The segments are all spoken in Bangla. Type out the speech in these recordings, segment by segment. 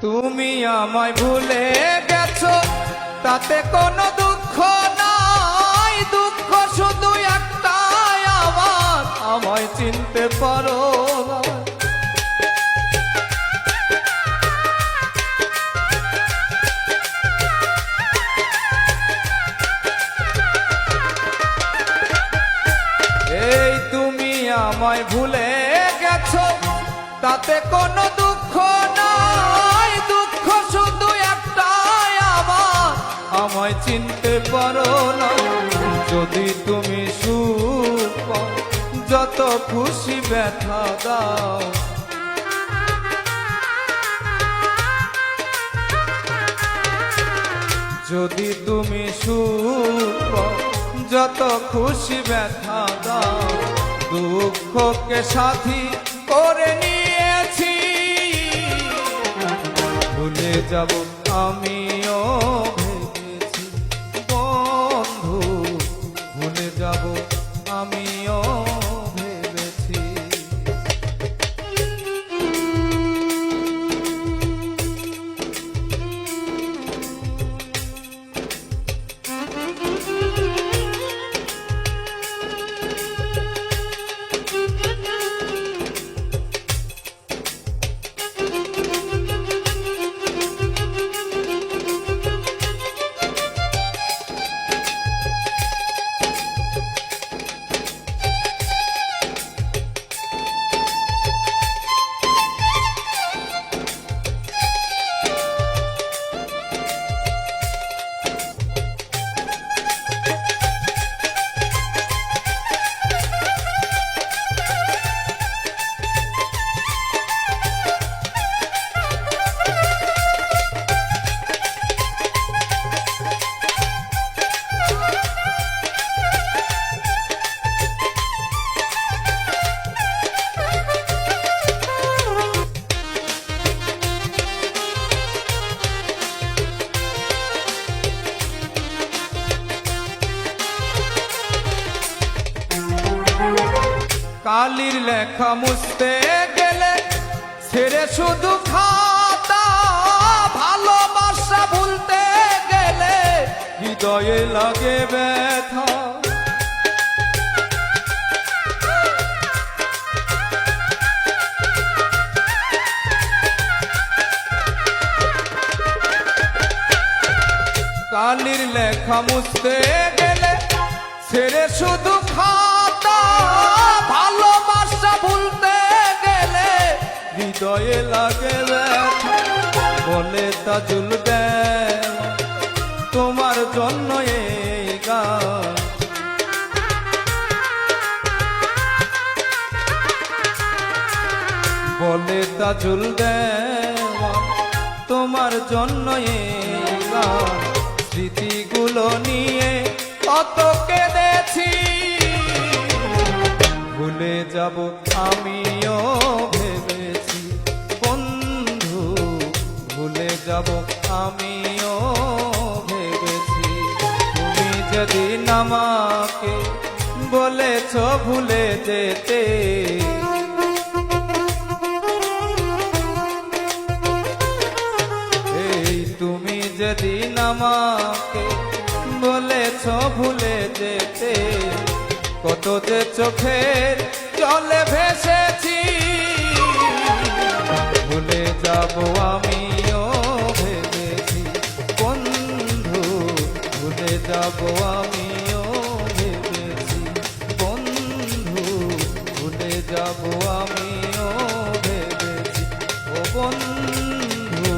তুমি আমায় ভুলে গেছো তাতে কোনো দুঃখ নাই, দুঃখ শুধু একটাই আমার, আমায় চিনতে পারো না। এই তুমি আমায় ভুলে গেছো তাতে কোনো দুঃখ নাই, দুঃখ শুধু একটাই আমার, আমায় চিনতে পারো না। যদি তুমি সুখ পাও যত খুশি ব্যথা দাও, যদি তুমি সুখ পাও যত খুশি ব্যথা দাও, দুঃখকে সাথী করে নিয়েছি, ভুলে যাব আমিও ভেবেছি বন্ধু, ভুলে যাব আমিও ভেবেছি। কালির লেখা মুছতে গেলে ছেড়ে শুধু খাতা, ভালোবাসা ভুলতে গেলে হৃদয়ে লাগে ব্যথা। কালির লেখা মুছতে গেলে ছেড়ে শুধু খাতা, ভালোবাসা ভুলতে গেলে হৃদয়ে লাগে ব্যথা। বলে তাজুল দেওয়া তোমার জন্য এই গান, বলে তাজুল দেওয়া তোমার জন্য এই গান। স্মৃতিগুলো নিয়ে কত কেঁদেছি, ভুলে যাব আমিও ভেবেছি বন্ধু, ভুলে যাব আমিও ভেবেছি। তুমি যেদিন আমাকে বলেছ ভুলে যেতে, এই তুমি যেদিন আমাকে বলেছ ভুলে যেতে, কত যে চোখের জলে ভেসেছি, ভুলে যাব আমিও ভেবেছি বন্ধু, ভুলে যাব আমিও ভেবেছি বন্ধু, ভুলে যাব আমিও ভেবেছি ও বন্ধু,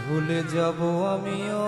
ভুলে যাব আমিও।